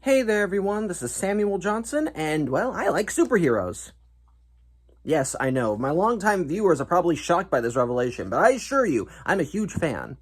Hey there everyone, this is Samuel Johnson, and well, I like superheroes. Yes, I know, my longtime viewers are probably shocked by this revelation, but I assure you, I'm a huge fan.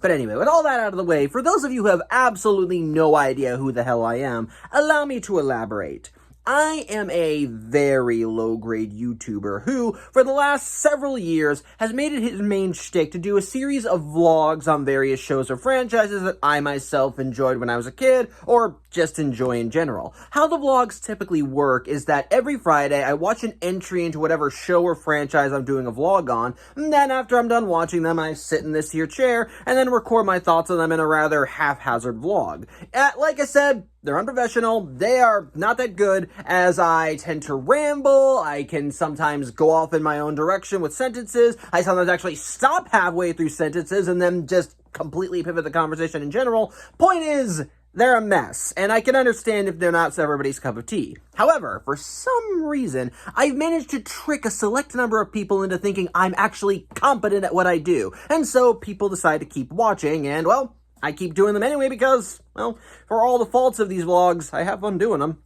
But anyway, with all that out of the way, for those of you who have absolutely no idea who the hell I am, allow me to elaborate. I am a very low-grade YouTuber who, for the last several years, has made it his main shtick to do a series of vlogs on various shows or franchises that I myself enjoyed when I was a kid, or just enjoy in general. How the vlogs typically work is that every Friday I watch an entry into whatever show or franchise I'm doing a vlog on, and then after I'm done watching them, I sit in this here chair and then record my thoughts on them in a rather haphazard vlog. Like I said, they're unprofessional, they are not that good, as I tend to ramble, I can sometimes go off in my own direction with sentences, I sometimes actually stop halfway through sentences and then just completely pivot the conversation in general. Point is, they're a mess, and I can understand if they're not everybody's cup of tea. However, for some reason, I've managed to trick a select number of people into thinking I'm actually competent at what I do, and so people decide to keep watching, and well, I keep doing them anyway because, well, for all the faults of these vlogs, I have fun doing them.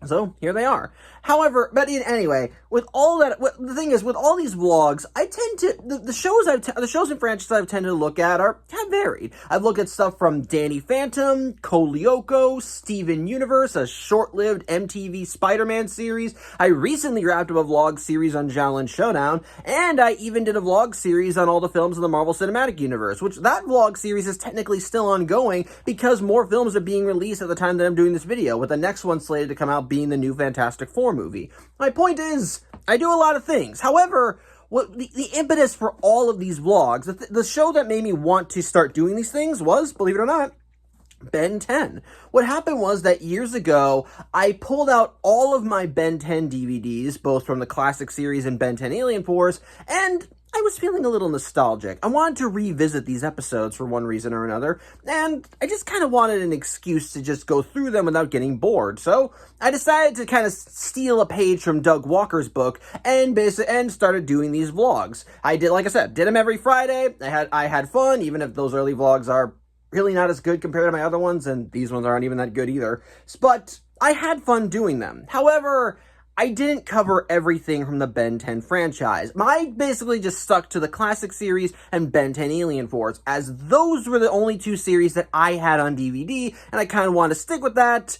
So, here they are. However, anyway, with all that, the thing is, with all these vlogs, I tend to, the shows and franchises I've tended to look at have varied. I've looked at stuff from Danny Phantom, Kolioco, Steven Universe, a short-lived MTV Spider-Man series. I recently wrapped up a vlog series on Xiaolin Showdown, and I even did a vlog series on all the films in the Marvel Cinematic Universe, which that vlog series is technically still ongoing because more films are being released at the time that I'm doing this video, with the next one slated to come out being the new Fantastic Four movie. My point is, I do a lot of things. However, what the impetus for all of these vlogs, the show that made me want to start doing these things was, believe it or not, Ben 10. What happened was that years ago, I pulled out all of my Ben 10 DVDs, both from the classic series and Ben 10 Alien Force, and I was feeling a little nostalgic. I wanted to revisit these episodes for one reason or another, and I just kind of wanted an excuse to just go through them without getting bored. So I decided to kind of steal a page from Doug Walker's book and started doing these vlogs. I did, like I said, did them every Friday. I had fun, even if those early vlogs are really not as good compared to my other ones, and these ones aren't even that good either. But I had fun doing them. However, I didn't cover everything from the Ben 10 franchise. I basically just stuck to the classic series and Ben 10 Alien Force, as those were the only two series that I had on DVD, and I kind of wanted to stick with that.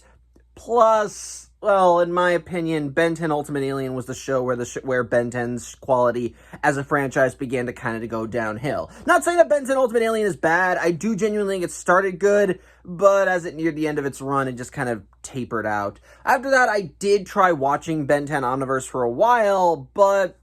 Plus, well, in my opinion, Ben 10 Ultimate Alien was the show where Ben 10's quality as a franchise began to kind of go downhill. Not saying that Ben 10 Ultimate Alien is bad. I do genuinely think it started good, but as it neared the end of its run, it just kind of tapered out. After that, I did try watching Ben 10 Omniverse for a while, but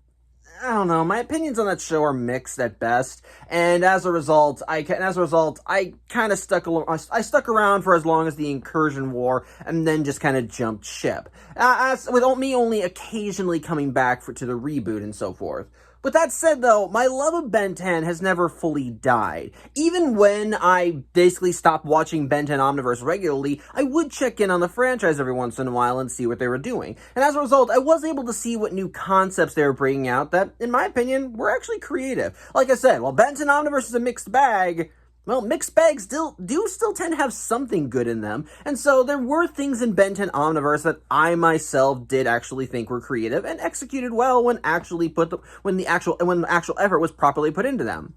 I don't know, my opinions on that show are mixed at best, and as a result, I kind of stuck around for as long as the Incursion War, and then just kind of jumped ship. With me only occasionally coming back to the reboot and so forth. With that said, though, my love of Ben 10 has never fully died. Even when I basically stopped watching Ben 10 Omniverse regularly, I would check in on the franchise every once in a while and see what they were doing. And as a result, I was able to see what new concepts they were bringing out that, in my opinion, were actually creative. Like I said, while Ben 10 Omniverse is a mixed bag, well, mixed bags still tend to have something good in them, and so there were things in Ben 10 Omniverse that I myself did actually think were creative and executed well when the actual effort was properly put into them.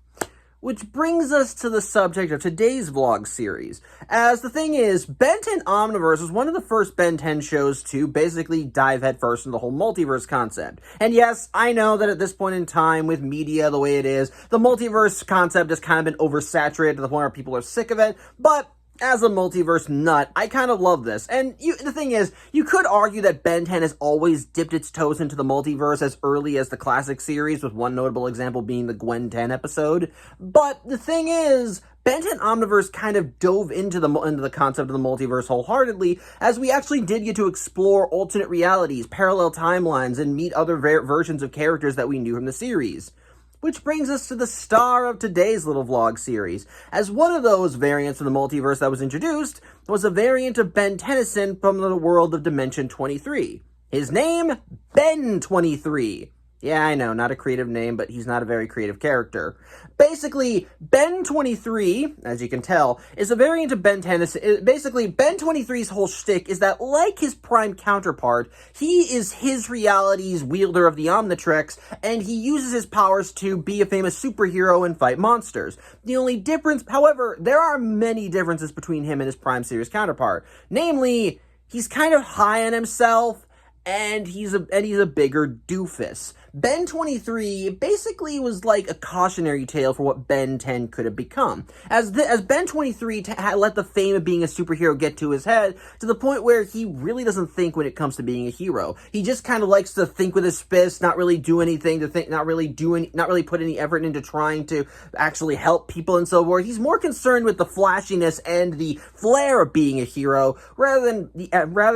Which brings us to the subject of today's vlog series. As the thing is, Ben 10 Omniverse was one of the first Ben 10 shows to basically dive headfirst into the whole multiverse concept. And yes, I know that at this point in time, with media the way it is, the multiverse concept has kind of been oversaturated to the point where people are sick of it, but as a multiverse nut, I kind of love this. And the thing is, you could argue that Ben 10 has always dipped its toes into the multiverse as early as the classic series, with one notable example being the Gwen 10 episode. But the thing is, Ben 10 Omniverse kind of dove into the concept of the multiverse wholeheartedly, as we actually did get to explore alternate realities, parallel timelines, and meet other versions of characters that we knew from the series. Which brings us to the star of today's little vlog series, as one of those variants of the multiverse that was introduced was a variant of Ben Tennyson from the world of Dimension 23. His name, Ben 23. Yeah, I know, not a creative name, but he's not a very creative character. Basically, Ben 23, as you can tell, is a variant of Ben Tennyson. Basically, Ben 23's whole shtick is that, like his Prime counterpart, he is his reality's wielder of the Omnitrix, and he uses his powers to be a famous superhero and fight monsters. The only difference, however, there are many differences between him and his Prime series counterpart. Namely, he's kind of high on himself, and he's a bigger doofus. Ben 23 basically was like a cautionary tale for what Ben 10 could have become. As Ben 23 let the fame of being a superhero get to his head, to the point where he really doesn't think when it comes to being a hero. He just kind of likes to think with his fists, not really do anything, not really put any effort into trying to actually help people and so forth. He's more concerned with the flashiness and the flair of being a hero, rather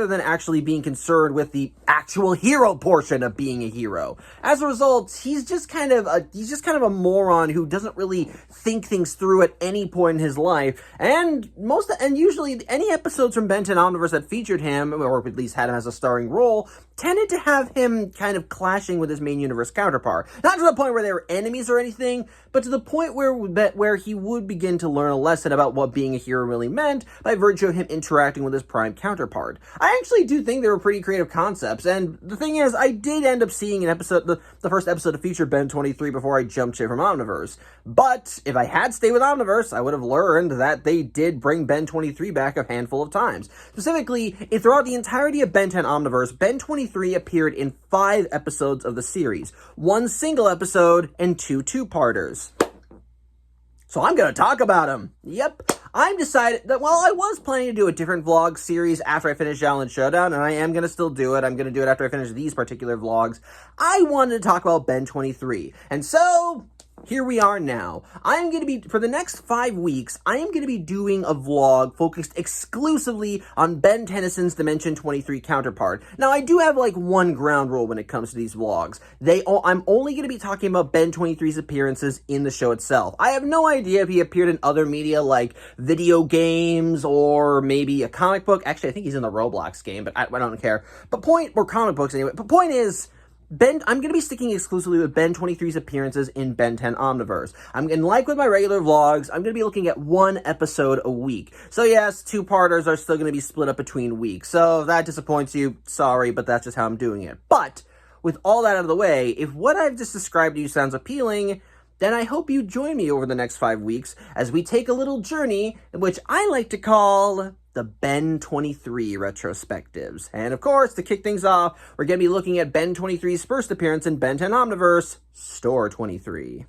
than actually being concerned with the actual hero portion of being a hero. As a result, he's just kind of a moron who doesn't really think things through at any point in his life. And usually any episodes from Ben 10 Omniverse that featured him, or at least had him as a starring role, tended to have him kind of clashing with his main universe counterpart. Not to the point where they were enemies or anything, but to the point where he would begin to learn a lesson about what being a hero really meant by virtue of him interacting with his Prime counterpart. I actually do think they were pretty creative concepts, and the thing is, I did end up seeing the first episode to feature Ben 23 before I jumped ship from Omniverse. But if I had stayed with Omniverse, I would have learned that they did bring Ben 23 back a handful of times. Specifically, throughout the entirety of Ben 10 Omniverse, Ben 23 appeared in 5 episodes of the series, 1 single episode and 2 two-parters. So I'm going to talk about him. Yep. I'm decided that, well, I was planning to do a different vlog series after I finish Allen Showdown, and I am going to still do it. I'm going to do it after I finish these particular vlogs. I wanted to talk about Ben 23. And so, here we are now. For the next 5 weeks, I am going to be doing a vlog focused exclusively on Ben Tennyson's Dimension 23 counterpart. Now, I do have like one ground rule when it comes to these vlogs. I'm only going to be talking about Ben 23's appearances in the show itself. I have no idea if he appeared in other media like video games or maybe a comic book. Actually, I think he's in the Roblox game, but I don't care. Or comic books anyway. But point is, I'm going to be sticking exclusively with Ben 23's appearances in Ben 10 Omniverse. Like with my regular vlogs, I'm going to be looking at 1 episode a week. So yes, 2-parters are still going to be split up between weeks. So if that disappoints you, sorry, but that's just how I'm doing it. But with all that out of the way, if what I've just described to you sounds appealing, then I hope you join me over the next 5 weeks as we take a little journey, which I like to call the Ben 23 Retrospectives. And of course, to kick things off, we're going to be looking at Ben 23's first appearance in Ben 10 Omniverse, Store 23.